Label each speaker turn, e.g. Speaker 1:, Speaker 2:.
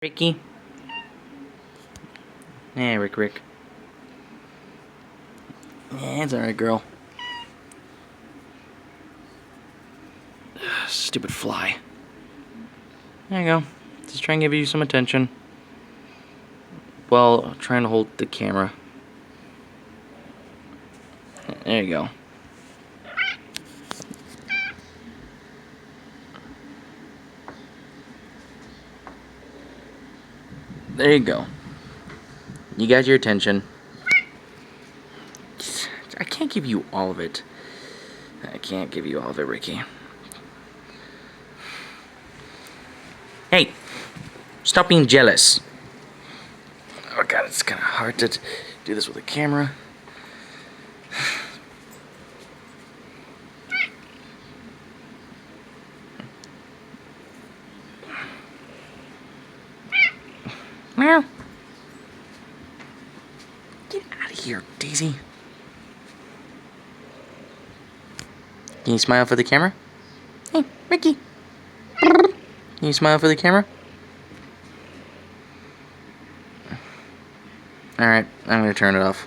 Speaker 1: Ricky? Yeah, Rick. Yeah, it's alright, girl. Stupid fly. There you go. Just trying to give you some attention. While trying to hold the camera. There you go. There you go. You got your attention. I can't give you all of it. I can't give you all of it, Ricky. Hey! Stop being jealous. Oh god, it's kind of hard to do this with a camera. Meow. Get out of here, Daisy. Can you smile for the camera? Hey, Ricky. Can you smile for the camera? Alright, I'm gonna turn it off.